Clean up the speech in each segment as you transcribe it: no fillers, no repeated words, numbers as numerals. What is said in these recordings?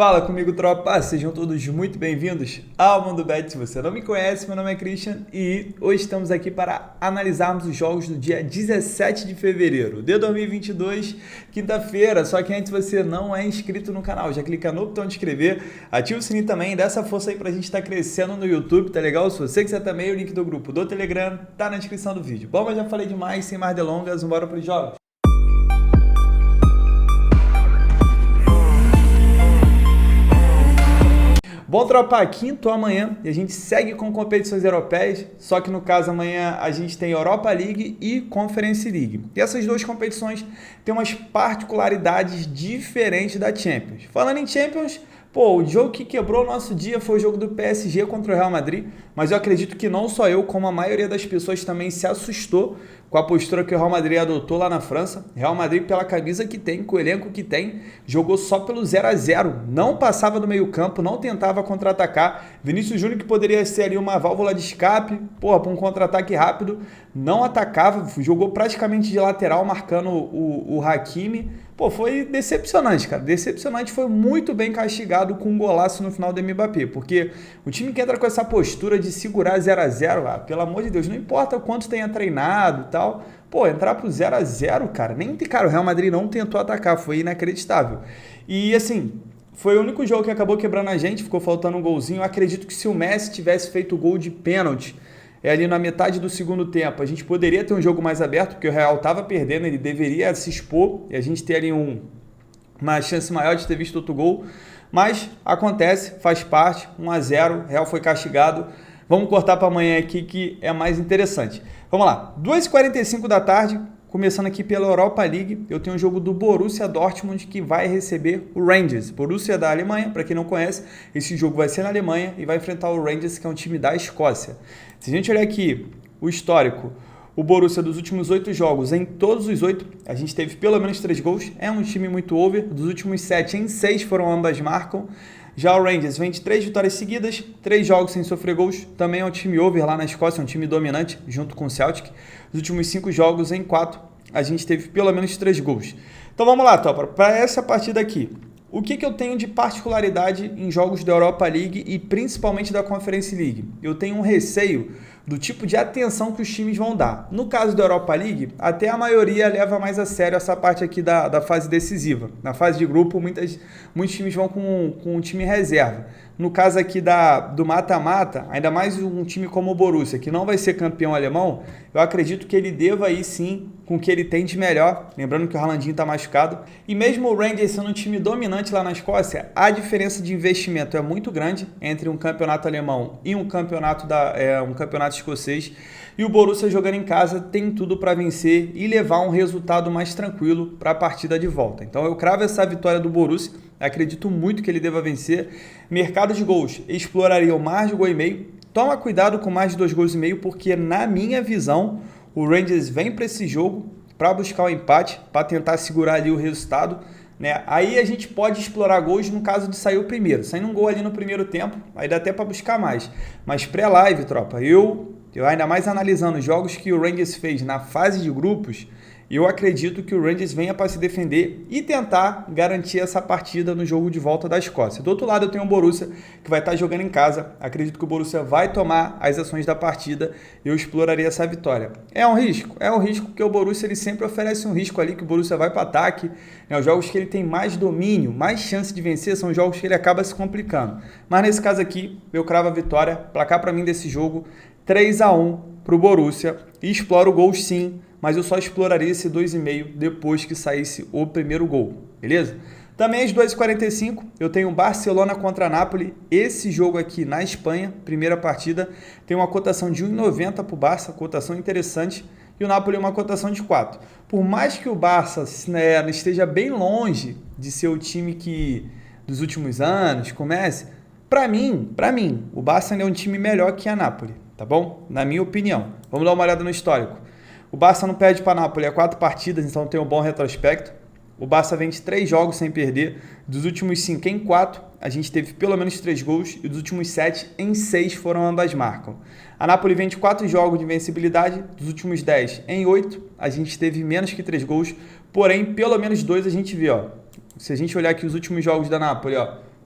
Fala comigo, tropa! Sejam todos muito bem-vindos ao Mundo Bet. Se você não me conhece, meu nome é Christian e hoje estamos aqui para analisarmos os jogos do dia 17 de fevereiro de 2022, quinta-feira. Só que antes, você não é inscrito no canal, já clica no botão de inscrever, ativa o sininho também, dá essa força aí pra gente estar crescendo no YouTube, tá legal? Se você quiser também, o link do grupo do Telegram tá na descrição do vídeo. Bom, mas já falei demais, sem mais delongas, bora pros jogos. Bom, tropa, quinto amanhã e a gente segue com competições europeias, só que no caso amanhã a gente tem Europa League e Conference League. E essas duas competições têm umas particularidades diferentes da Champions. Falando em Champions, o jogo que quebrou o nosso dia foi o jogo do PSG contra o Real Madrid, mas eu acredito que não só eu, como a maioria das pessoas também se assustou com a postura que o Real Madrid adotou lá na França. Real Madrid, pela camisa que tem, com o elenco que tem, jogou só pelo 0-0, não passava do meio campo, não tentava contra-atacar. Vinícius Júnior, que poderia ser ali uma válvula de escape, para um contra-ataque rápido, não atacava, jogou praticamente de lateral, marcando o Hakimi. Foi decepcionante, cara. Decepcionante, foi muito bem castigado com um golaço no final do Mbappé, porque o time que entra com essa postura de segurar 0-0, pelo amor de Deus, não importa o quanto tenha treinado e tal, entrar pro 0-0, cara, o Real Madrid não tentou atacar, foi inacreditável. E assim, foi o único jogo que acabou quebrando a gente, ficou faltando um golzinho. Eu acredito que se o Messi tivesse feito o gol de pênalti ali na metade do segundo tempo, a gente poderia ter um jogo mais aberto, porque o Real estava perdendo, ele deveria se expor e a gente ter ali uma chance maior de ter visto outro gol, mas acontece, faz parte, 1-0, o Real foi castigado. Vamos cortar para amanhã aqui que é mais interessante. Vamos lá, 2h45 da tarde, começando aqui pela Europa League, eu tenho um jogo do Borussia Dortmund que vai receber o Rangers. Borussia da Alemanha, para quem não conhece, esse jogo vai ser na Alemanha e vai enfrentar o Rangers, que é um time da Escócia. Se a gente olhar aqui o histórico, o Borussia dos últimos 8 jogos, em todos os 8, a gente teve pelo menos 3 gols, é um time muito over, dos últimos 7, em 6 foram ambas marcam. Já o Rangers vem de 3 vitórias seguidas, 3 jogos sem sofrer gols, também é um time over lá na Escócia, é um time dominante, junto com o Celtic. Os últimos 5 jogos, em 4, a gente teve pelo menos 3 gols. Então vamos lá, Topa, para essa partida aqui, o que eu tenho de particularidade em jogos da Europa League e principalmente da Conference League? Eu tenho um receio do tipo de atenção que os times vão dar. No caso da Europa League, até a maioria leva mais a sério essa parte aqui da fase decisiva. Na fase de grupo, muitos times vão com um time reserva. No caso aqui do mata-mata, ainda mais um time como o Borussia, que não vai ser campeão alemão, eu acredito que ele deva ir sim com o que ele tem de melhor, lembrando que o Haalandinho está machucado. E mesmo o Rangers sendo um time dominante lá na Escócia, a diferença de investimento é muito grande entre um campeonato alemão e um campeonato escocês. E o Borussia, jogando em casa, tem tudo para vencer e levar um resultado mais tranquilo para a partida de volta. Então eu cravo essa vitória do Borussia, acredito muito que ele deva vencer. Mercado de gols, exploraria o mais de 1,5 gols. Toma cuidado com mais de 2,5 gols, porque na minha visão, o Rangers vem para esse jogo para buscar o empate, para tentar segurar ali o resultado, né? Aí a gente pode explorar gols no caso de sair o primeiro. Saindo um gol ali no primeiro tempo, aí dá até para buscar mais. Mas pré-live, tropa, eu ainda mais analisando os jogos que o Rangers fez na fase de grupos, eu acredito que o Rangers venha para se defender e tentar garantir essa partida no jogo de volta da Escócia. Do outro lado, eu tenho o Borussia, que vai estar jogando em casa. Acredito que o Borussia vai tomar as ações da partida. Eu exploraria essa vitória. É um risco? É um risco, porque o Borussia ele sempre oferece um risco ali, que o Borussia vai para ataque. Os jogos que ele tem mais domínio, mais chance de vencer, são jogos que ele acaba se complicando. Mas nesse caso aqui, eu cravo a vitória. Placar para mim desse jogo, 3-1 para o Borussia. E exploro gols sim, mas eu só exploraria esse 2,5 depois que saísse o primeiro gol, beleza? Também às 2h45 eu tenho Barcelona contra Napoli. Esse jogo aqui na Espanha, primeira partida, tem uma cotação de 1,90 para o Barça, cotação interessante, e o Napoli uma cotação de 4. Por mais que o Barça esteja bem longe de ser o time que dos últimos anos comece, para mim, o Barça é um time melhor que a Napoli, tá bom? Na minha opinião. Vamos dar uma olhada no histórico. O Barça não perde para a Napoli há 4 partidas, então tem um bom retrospecto. O Barça vem de 3 jogos sem perder. Dos últimos 5 em 4, a gente teve pelo menos 3 gols. E dos últimos 7 em 6 foram ambas marcam. A Napoli vem de 4 jogos de invencibilidade. Dos últimos 10 em 8, a gente teve menos que 3 gols. Porém, pelo menos 2 a gente vê. Se a gente olhar aqui os últimos jogos da Napoli,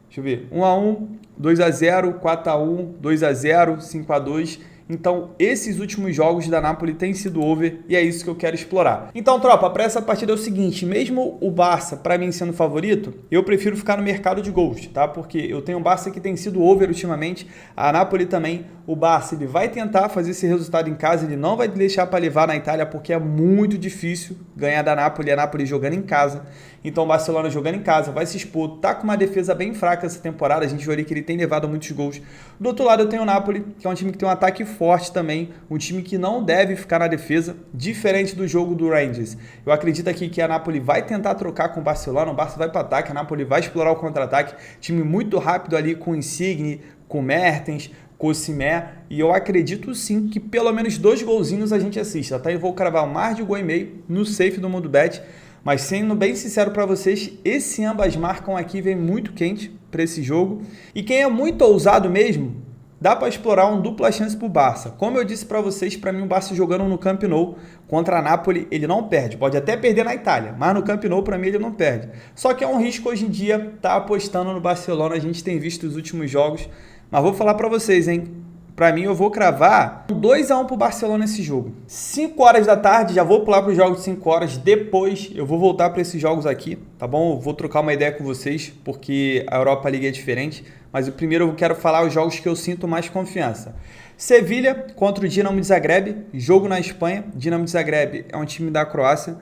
Deixa eu ver. 1-1, 2-0, 4-1, 2-0, 5-2. Então, esses últimos jogos da Napoli têm sido over e é isso que eu quero explorar. Então, tropa, para essa partida é o seguinte, mesmo o Barça, para mim, sendo favorito, eu prefiro ficar no mercado de gols, tá? Porque eu tenho um Barça que tem sido over ultimamente, a Napoli também. O Barça, ele vai tentar fazer esse resultado em casa, ele não vai deixar para levar na Itália, porque é muito difícil ganhar da Napoli, a Napoli jogando em casa. Então, o Barcelona jogando em casa, vai se expor, tá com uma defesa bem fraca essa temporada, a gente viu ali que ele tem levado muitos gols. Do outro lado, eu tenho o Napoli, que é um time que tem um ataque forte também, um time que não deve ficar na defesa, diferente do jogo do Rangers. Eu acredito aqui que a Napoli vai tentar trocar com o Barcelona, o Barça vai para ataque, a Napoli vai explorar o contra-ataque, time muito rápido ali com o Insigne, com o Mertens, com o Osimhen, e eu acredito sim que pelo menos 2 golzinhos a gente assista, tá? Eu vou cravar mais de 1,5 gols no safe do MundoBet, mas sendo bem sincero para vocês, esse ambas marcam aqui vem muito quente para esse jogo, e quem é muito ousado mesmo, dá para explorar um dupla chance para o Barça. Como eu disse para vocês, para mim o Barça jogando no Camp Nou contra a Napoli, ele não perde. Pode até perder na Itália, mas no Camp Nou para mim ele não perde. Só que é um risco hoje em dia estar apostando no Barcelona, a gente tem visto os últimos jogos, mas vou falar para vocês, hein? Para mim, eu vou cravar 2-1 pro Barcelona nesse jogo. 5 horas da tarde, já vou pular para os jogos de 5 horas. Depois, eu vou voltar para esses jogos aqui, tá bom? Eu vou trocar uma ideia com vocês, porque a Europa League é diferente. Mas primeiro eu quero falar os jogos que eu sinto mais confiança. Sevilha contra o Dinamo de Zagreb, jogo na Espanha. Dinamo de Zagreb é um time da Croácia.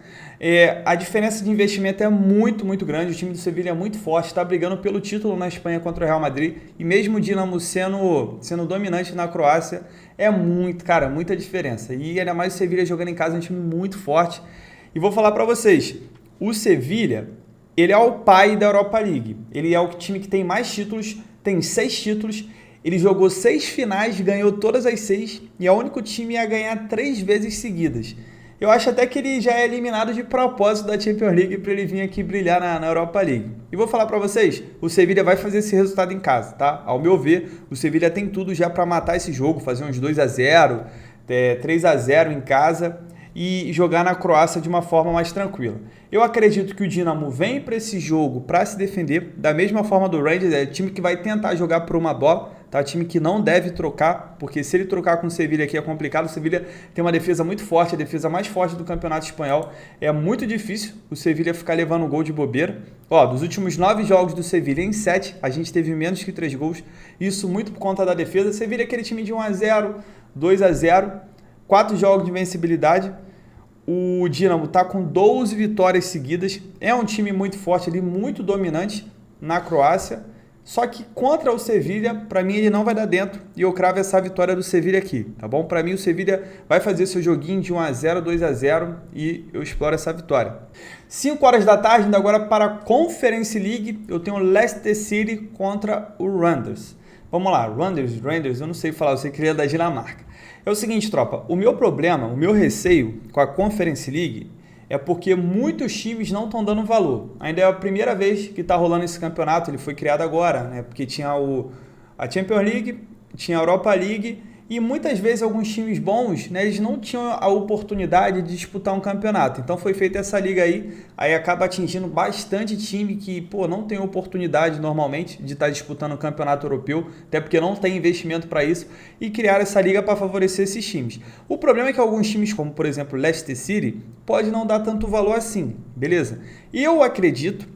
A diferença de investimento é muito, muito grande. O time do Sevilha é muito forte, está brigando pelo título na Espanha contra o Real Madrid. E mesmo o Dinamo sendo dominante na Croácia, é muito, cara, muita diferença. E ainda mais o Sevilha jogando em casa, é um time muito forte. E vou falar para vocês, o Sevilha, ele é o pai da Europa League. Ele é o time que tem mais títulos, tem 6 títulos. Ele jogou 6 finais, ganhou todas as 6 e é o único time a ganhar 3 vezes seguidas. Eu acho até que ele já é eliminado de propósito da Champions League para ele vir aqui brilhar na Europa League. E vou falar para vocês, o Sevilha vai fazer esse resultado em casa, tá? Ao meu ver, o Sevilha tem tudo já para matar esse jogo, fazer uns 2-0, 3-0 em casa e jogar na Croácia de uma forma mais tranquila. Eu acredito que o Dinamo vem para esse jogo para se defender, da mesma forma do Rangers, é o time que vai tentar jogar por uma bola, tá? Time que não deve trocar, porque se ele trocar com o Sevilha aqui é complicado. O Sevilha tem uma defesa muito forte, a defesa mais forte do Campeonato Espanhol. É muito difícil o Sevilha ficar levando gol de bobeira. Ó, dos últimos 9 jogos do Sevilha, em 7, a gente teve menos que 3 gols. Isso muito por conta da defesa. O Sevilha é aquele time de 1-0, 2-0, 4 jogos de invencibilidade. O Dinamo está com 12 vitórias seguidas. É um time muito forte ali, muito dominante na Croácia. Só que contra o Sevilha, para mim ele não vai dar dentro e eu cravo essa vitória do Sevilha aqui, tá bom? Para mim o Sevilha vai fazer seu joguinho de 1-0, 2-0 e eu exploro essa vitória. 5 horas da tarde, ainda agora para a Conference League, eu tenho o Leicester City contra o Rangers. Vamos lá, Rangers, eu não sei falar, eu sei que ele é da Dinamarca. É o seguinte, tropa, o meu problema, o meu receio com a Conference League é porque muitos times não estão dando valor. Ainda é a primeira vez que está rolando esse campeonato, ele foi criado agora, né? Porque tinha a Champions League, tinha a Europa League e muitas vezes alguns times bons, né, eles não tinham a oportunidade de disputar um campeonato. Então foi feita essa liga aí acaba atingindo bastante time que, não tem oportunidade normalmente de estar disputando um campeonato europeu, até porque não tem investimento para isso, e criar essa liga para favorecer esses times. O problema é que alguns times, como por exemplo Leicester City, pode não dar tanto valor assim, beleza? E eu acredito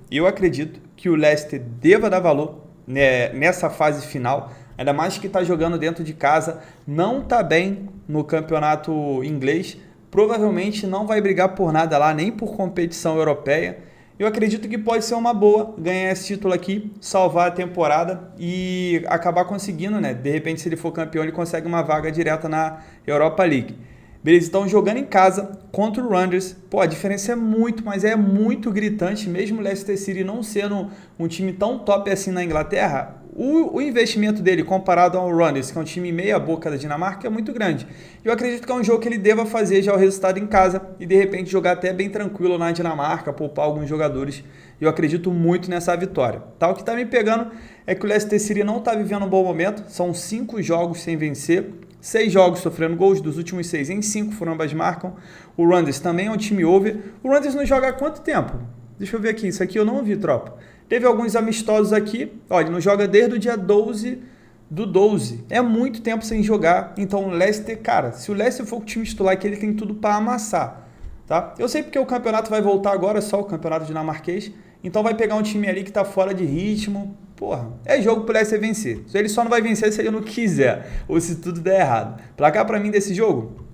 que o Leicester deva dar valor, né, nessa fase final, ainda mais que está jogando dentro de casa, não está bem no campeonato inglês, provavelmente não vai brigar por nada lá, nem por competição europeia. Eu acredito que pode ser uma boa ganhar esse título aqui, salvar a temporada e acabar conseguindo, né? De repente, se ele for campeão, ele consegue uma vaga direta na Europa League. Beleza, então jogando em casa contra o Rangers, a diferença é muito, mas é muito gritante, mesmo o Leicester City não sendo um time tão top assim na Inglaterra, o investimento dele comparado ao Rangers, que é um time meia boca da Dinamarca, é muito grande. Eu acredito que é um jogo que ele deva fazer já o resultado em casa e de repente jogar até bem tranquilo na Dinamarca, poupar alguns jogadores. Eu acredito muito nessa vitória. O que está me pegando é que o Leicester City não está vivendo um bom momento, são 5 jogos sem vencer, 6 jogos sofrendo gols, dos últimos 6 em 5 foram ambas marcam. O Rangers também é um time over. O Rangers não joga há quanto tempo? Deixa eu ver aqui, isso aqui eu não vi, tropa. Teve alguns amistosos aqui, olha, ele não joga desde o dia 12 do 12. É muito tempo sem jogar. Então o Leicester, cara, se o Leicester for o time titular aqui, ele tem tudo para amassar, tá? Eu sei porque o campeonato vai voltar agora, só o campeonato dinamarquês. Então vai pegar um time ali que tá fora de ritmo. Porra, é jogo pro Leicester vencer. Ele só não vai vencer se ele não quiser, ou se tudo der errado. Placar para mim desse jogo,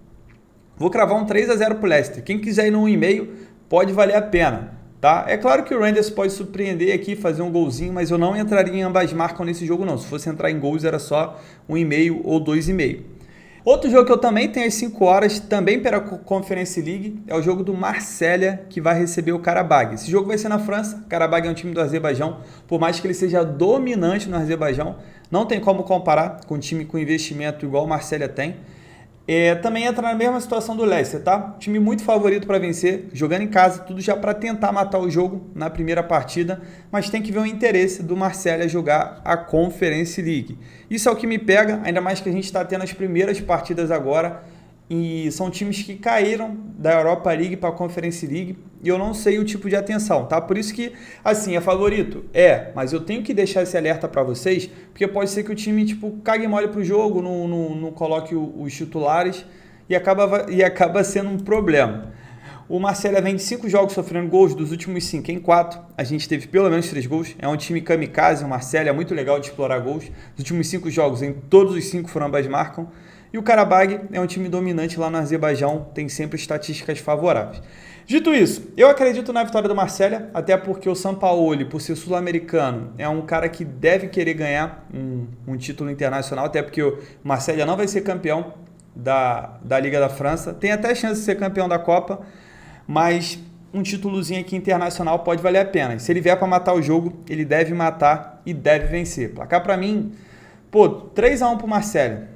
vou cravar um 3-0 pro Leicester. Quem quiser ir no 1,5 pode valer a pena. Tá? É claro que o Rangers pode surpreender aqui, fazer um golzinho, mas eu não entraria em ambas marcas nesse jogo não. Se fosse entrar em gols era só 1,5 ou 2,5. Outro jogo que eu também tenho às 5 horas, também pela Conference League, é o jogo do Marselha, que vai receber o Karabag. Esse jogo vai ser na França. Karabag é um time do Azerbaijão, por mais que ele seja dominante no Azerbaijão, não tem como comparar com um time com investimento igual o Marselha tem. Também entra na mesma situação do Leicester, tá? Time muito favorito para vencer, jogando em casa, tudo já para tentar matar o jogo na primeira partida, mas tem que ver o interesse do Marselha jogar a Conference League. Isso é o que me pega, ainda mais que a gente está tendo as primeiras partidas agora, e são times que caíram da Europa League para a Conference League, e eu não sei o tipo de atenção, tá? Por isso que, assim, é favorito? Mas eu tenho que deixar esse alerta para vocês, porque pode ser que o time, cague mole pro jogo, não coloque os titulares, e acaba sendo um problema. O Marselha vem de 5 jogos sofrendo gols, dos últimos 5 em 4, a gente teve pelo menos 3 gols, é um time kamikaze, o Marselha é muito legal de explorar gols, os últimos 5 jogos, em todos os 5 foram ambas marcam, e o Karabag é um time dominante lá no Azerbaijão, tem sempre estatísticas favoráveis. Dito isso, eu acredito na vitória do Marselha, até porque o Sampaoli, por ser sul-americano, é um cara que deve querer ganhar um título internacional, até porque o Marselha não vai ser campeão da Liga da França, tem até chance de ser campeão da Copa, mas um títulozinho aqui internacional pode valer a pena. Se ele vier para matar o jogo, ele deve matar e deve vencer. Placar para mim, 3-1 pro Marselha.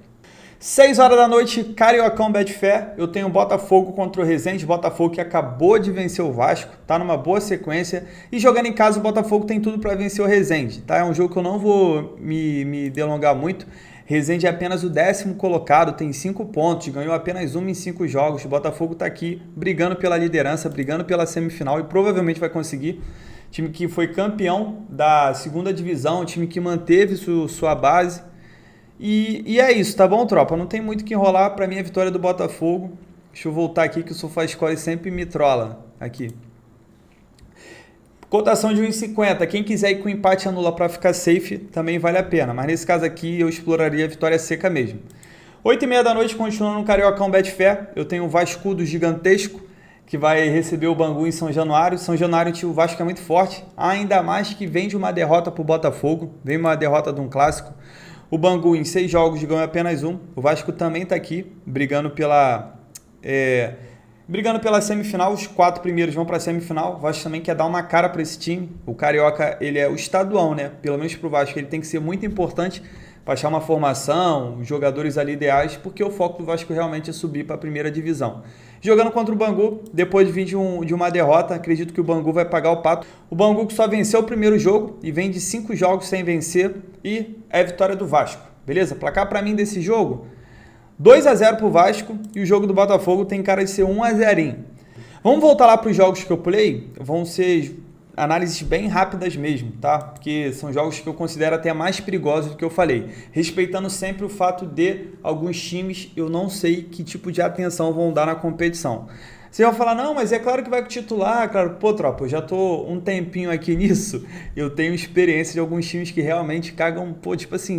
6 horas da noite, Cariocão Betfair, eu tenho Botafogo contra o Resende, Botafogo que acabou de vencer o Vasco, tá numa boa sequência, e jogando em casa o Botafogo tem tudo para vencer o Resende, tá? É um jogo que eu não vou me delongar muito. Resende é apenas o 10º colocado, tem 5 pontos, ganhou apenas 1 em 5 jogos, o Botafogo tá aqui brigando pela liderança, brigando pela semifinal e provavelmente vai conseguir. Time que foi campeão da segunda divisão, time que manteve sua base. E é isso, tá bom, tropa? Não tem muito o que enrolar. Pra mim, a vitória do Botafogo. Deixa eu voltar aqui que o SofaScore sempre me trola. Aqui. Cotação de 1,50. Quem quiser ir com empate anula para ficar safe, também vale a pena. Mas nesse caso aqui, eu exploraria a vitória seca mesmo. 8h30 da noite, continuando no Cariocão Betfair. Eu tenho o Vasco do Gigantesco, que vai receber o Bangu em São Januário. São Januário, o Vasco é muito forte. Ainda mais que vem de uma derrota pro Botafogo. Vem uma derrota de um clássico. O Bangu em 6 jogos ganhou apenas 1. O Vasco também está aqui, brigando pela semifinal. Os 4 primeiros vão para a semifinal. O Vasco também quer dar uma cara para esse time. O Carioca, ele é o estadual, né? Pelo menos para o Vasco, ele tem que ser muito importante para achar uma formação, jogadores ali ideais, porque o foco do Vasco realmente é subir para a primeira divisão. Jogando contra o Bangu, depois de vir de uma derrota, acredito que o Bangu vai pagar o pato. O Bangu que só venceu o primeiro jogo e vem de 5 jogos sem vencer e é a vitória do Vasco. Beleza? Placar para mim desse jogo, 2-0 pro Vasco e o jogo do Botafogo tem cara de ser 1-0. Vamos voltar lá para os jogos que eu pulei? Vão ser análises bem rápidas mesmo, tá? Porque são jogos que eu considero até mais perigosos do que eu falei. Respeitando sempre o fato de alguns times, eu não sei que tipo de atenção vão dar na competição. Você vai falar, não, mas é claro que vai titular, claro. Pô, tropa, eu já tô um tempinho aqui nisso, eu tenho experiência de alguns times que realmente cagam,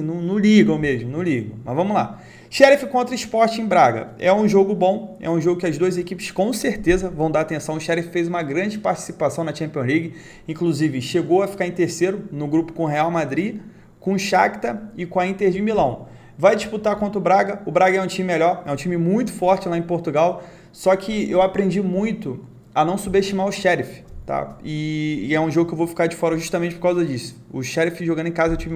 não ligam mesmo, não ligam. Mas vamos lá. Sheriff contra Sport em Braga. É um jogo bom, é um jogo que as duas equipes com certeza vão dar atenção. O Sheriff fez uma grande participação na Champions League, inclusive chegou a ficar em terceiro no grupo com o Real Madrid, com o Shakhtar e com a Inter de Milão. Vai disputar contra o Braga é um time melhor, é um time muito forte lá em Portugal, só que eu aprendi muito a não subestimar o Sheriff. Tá? E é um jogo que eu vou ficar de fora justamente por causa disso. O Sheriff jogando em casa é um time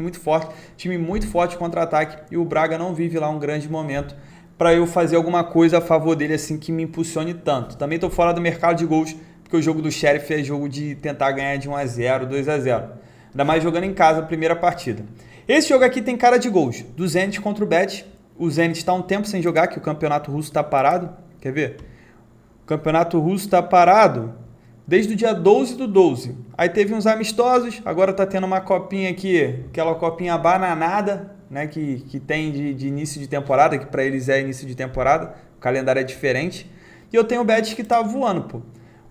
muito forte contra-ataque, e o Braga não vive lá um grande momento para eu fazer alguma coisa a favor dele assim que me impulsione tanto. Também estou fora do mercado de gols, porque o jogo do Sheriff é jogo de tentar ganhar de 1-0, 2-0. Ainda mais jogando em casa a primeira partida. Esse jogo aqui tem cara de gols, do Zenit contra o Bet. O Zenit está um tempo sem jogar, que o campeonato russo está parado. Quer ver? O campeonato russo está parado desde o dia 12/12. Aí teve uns amistosos, agora tá tendo uma copinha aqui, aquela copinha bananada, né, que tem de início de temporada, que para eles é início de temporada, o calendário é diferente. E eu tenho o Betis que tá voando, pô.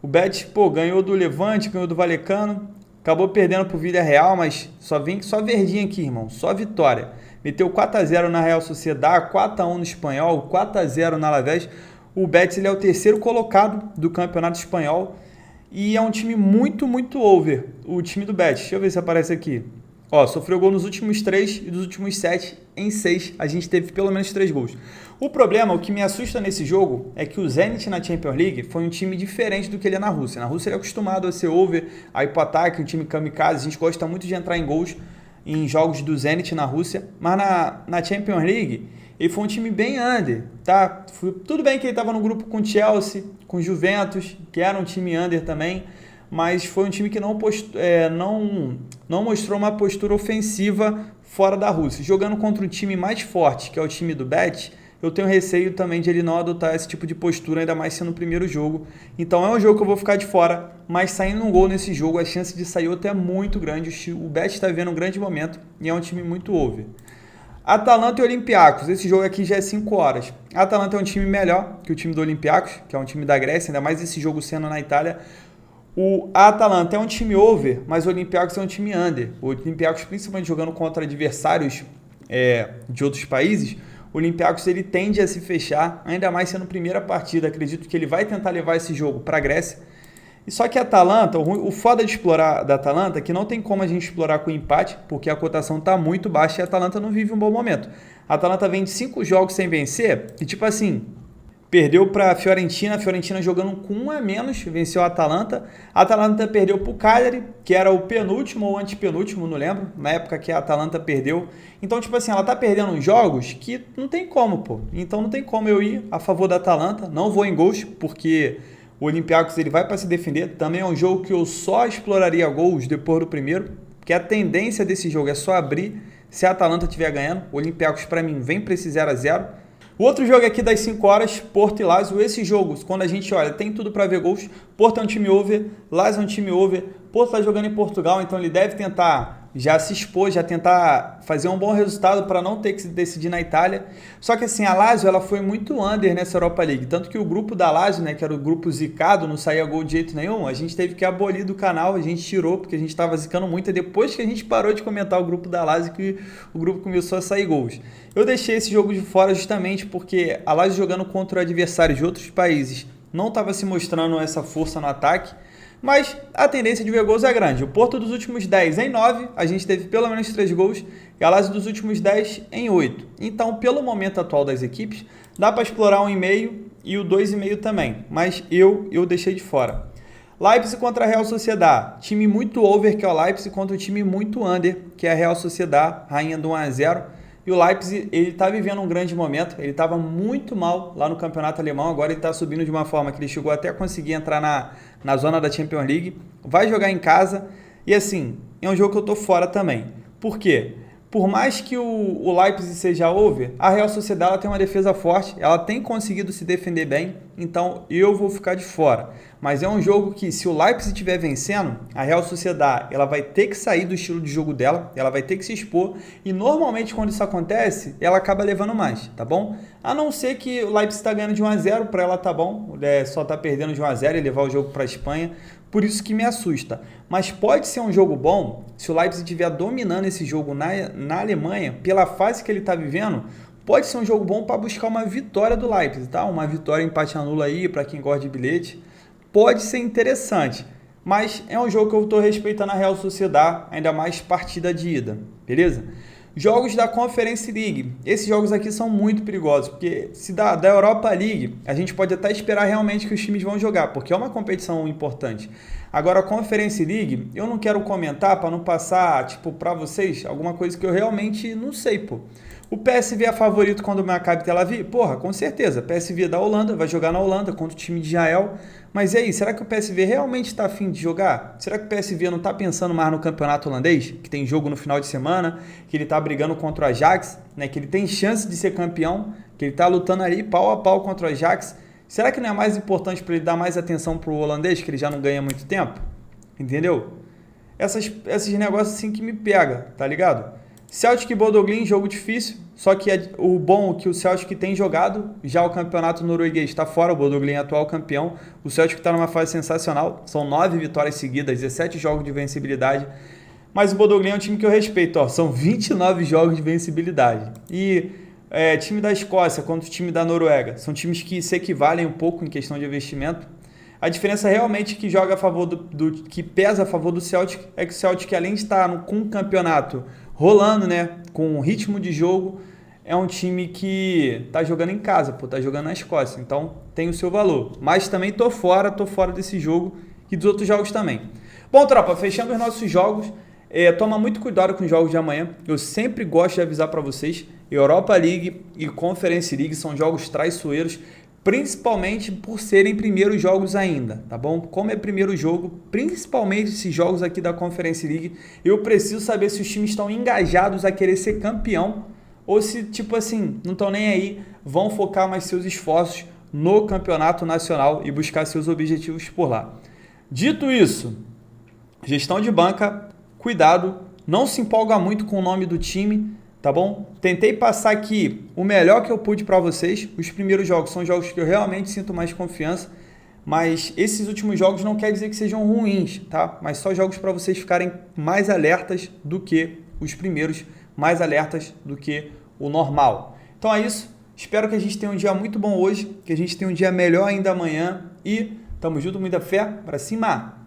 O Betis, pô, ganhou do Levante, ganhou do Vallecano, acabou perdendo pro Villarreal, mas só verdinho aqui, irmão, só vitória. Meteu 4-0 na Real Sociedad, 4-1 no Espanhol, 4-0 na Alavés. O Betis ele é o terceiro colocado do Campeonato Espanhol e é um time muito, muito over, o time do Betis. Deixa eu ver se aparece aqui. Ó, sofreu gol nos últimos 3 e dos últimos 7, em 6 a gente teve pelo menos 3 gols. O problema, o que me assusta nesse jogo, é que o Zenit na Champions League foi um time diferente do que ele é na Rússia. Na Rússia ele é acostumado a ser over, a ir pro ataque, um time kamikaze, a gente gosta muito de entrar em gols em jogos do Zenit na Rússia, mas na Champions League ele foi um time bem under, tá? Tudo bem que ele estava no grupo com Chelsea, com Juventus, que era um time under também, mas foi um time que não mostrou uma postura ofensiva fora da Rússia. Jogando contra um time mais forte, que é o time do Betis, eu tenho receio também de ele não adotar esse tipo de postura, ainda mais sendo o primeiro jogo. Então é um jogo que eu vou ficar de fora, mas saindo um gol nesse jogo, a chance de sair outro é muito grande. O Betis está vivendo um grande momento e é um time muito over. Atalanta e Olympiacos, esse jogo aqui já é 5 horas. A Atalanta é um time melhor que o time do Olympiacos, que é um time da Grécia, ainda mais esse jogo sendo na Itália. A Atalanta é um time over, mas o Olympiacos é um time under. O Olympiacos, principalmente jogando contra adversários de outros países, o Olympiacos ele tende a se fechar, ainda mais sendo a primeira partida. Acredito que ele vai tentar levar esse jogo para a Grécia. E só que a Atalanta, o foda de explorar da Atalanta é que não tem como a gente explorar com empate, porque a cotação está muito baixa e a Atalanta não vive um bom momento. A Atalanta vem de 5 jogos sem vencer e tipo assim, perdeu para a Fiorentina jogando com 1 a menos, venceu a Atalanta perdeu para o Cagliari, que era o penúltimo ou antepenúltimo, não lembro, na época que a Atalanta perdeu. Então, tipo assim, ela tá perdendo uns jogos que não tem como, pô. Então não tem como eu ir a favor da Atalanta, não vou em gols, porque o Olympiacos ele vai para se defender. Também é um jogo que eu só exploraria gols depois do primeiro, porque a tendência desse jogo é só abrir se a Atalanta estiver ganhando. O Olympiacos, para mim, vem para esse 0-0. O outro jogo aqui das 5 horas, Porto e Lazio. Esse jogo, quando a gente olha, tem tudo para ver gols. Porto é um time over, Lazio é um time over. Porto está jogando em Portugal, então ele deve tentar já se expor, já tentar fazer um bom resultado para não ter que se decidir na Itália. Só que assim, a Lazio ela foi muito under nessa Europa League, tanto que o grupo da Lazio, né, que era o grupo zicado, não saía gol de jeito nenhum, a gente teve que abolir do canal, a gente tirou porque a gente estava zicando muito, e depois que a gente parou de comentar o grupo da Lazio que o grupo começou a sair gols. Eu deixei esse jogo de fora justamente porque a Lazio jogando contra adversários de outros países não estava se mostrando essa força no ataque, mas a tendência de ver gols é grande. O Porto dos últimos 10 em 9, a gente teve pelo menos 3 gols, e a Lazio dos últimos 10 em 8. Então, pelo momento atual das equipes, dá para explorar 1,5 e o 2,5 também, mas eu deixei de fora. Leipzig contra a Real Sociedad, time muito over que é o Leipzig contra um time muito under, que é a Real Sociedad, rainha do 1-0. E o Leipzig, ele está vivendo um grande momento, ele estava muito mal lá no campeonato alemão, agora ele está subindo de uma forma que ele chegou até a conseguir entrar na zona da Champions League, vai jogar em casa, e assim, é um jogo que eu estou fora também. Por quê? Por mais que o Leipzig seja over, a Real Sociedad ela tem uma defesa forte, ela tem conseguido se defender bem, então eu vou ficar de fora. Mas é um jogo que, se o Leipzig estiver vencendo, a Real Sociedad ela vai ter que sair do estilo de jogo dela, ela vai ter que se expor, e normalmente quando isso acontece, ela acaba levando mais, tá bom? A não ser que o Leipzig está ganhando de 1-0, para ela tá bom, só tá perdendo de 1-0 e levar o jogo para a Espanha, por isso que me assusta. Mas pode ser um jogo bom, se o Leipzig estiver dominando esse jogo na Alemanha, pela fase que ele está vivendo, pode ser um jogo bom para buscar uma vitória do Leipzig, tá? Uma vitória empate anula aí, para quem gosta de bilhete. Pode ser interessante, mas é um jogo que eu estou respeitando a Real Sociedad, ainda mais partida de ida, beleza? Jogos da Conference League. Esses jogos aqui são muito perigosos, porque se da Europa League, a gente pode até esperar realmente que os times vão jogar, porque é uma competição importante. Agora, a Conference League, eu não quero comentar para não passar, tipo, para vocês alguma coisa que eu realmente não sei, pô. O PSV é favorito quando o Maccabi Tel Aviv? Porra, com certeza. PSV é da Holanda, vai jogar na Holanda contra o time de Israel. Mas e aí, será que o PSV realmente está afim de jogar? Será que o PSV não está pensando mais no campeonato holandês? Que tem jogo no final de semana, que ele está brigando contra o Ajax, né? Que ele tem chance de ser campeão, que ele está lutando ali pau a pau contra o Ajax. Será que não é mais importante para ele dar mais atenção para o holandês, que ele já não ganha há muito tempo? Entendeu? Esses negócios assim que me pega, tá ligado? Celtic e Bodø/Glimt, jogo difícil, só que o bom é que o Celtic tem jogado, já o campeonato norueguês está fora, o Bodø/Glimt é atual campeão, o Celtic está numa fase sensacional, são 9 vitórias seguidas, 17 jogos de vencibilidade, mas o Bodø/Glimt é um time que eu respeito, ó, são 29 jogos de vencibilidade. E time da Escócia contra o time da Noruega, são times que se equivalem um pouco em questão de investimento. A diferença realmente que joga a favor que pesa a favor do Celtic é que o Celtic, além de estar com um campeonato rolando, né, com um ritmo de jogo, é um time que tá jogando em casa, tá jogando na Escócia, então tem o seu valor. Mas também tô fora desse jogo e dos outros jogos também. Bom, tropa, fechando os nossos jogos, toma muito cuidado com os jogos de amanhã. Eu sempre gosto de avisar para vocês, Europa League e Conference League são jogos traiçoeiros, principalmente por serem primeiros jogos ainda, tá bom? Como é primeiro jogo, principalmente esses jogos aqui da Conference League, eu preciso saber se os times estão engajados a querer ser campeão ou se, tipo assim, não estão nem aí, vão focar mais seus esforços no campeonato nacional e buscar seus objetivos por lá. Dito isso, gestão de banca, cuidado, não se empolga muito com o nome do time, tá bom? Tentei passar aqui o melhor que eu pude para vocês. Os primeiros jogos são jogos que eu realmente sinto mais confiança, mas esses últimos jogos não quer dizer que sejam ruins, tá? Mas só jogos para vocês ficarem mais alertas do que os primeiros, mais alertas do que o normal. Então é isso. Espero que a gente tenha um dia muito bom hoje, que a gente tenha um dia melhor ainda amanhã e tamo junto, muita fé, para cima!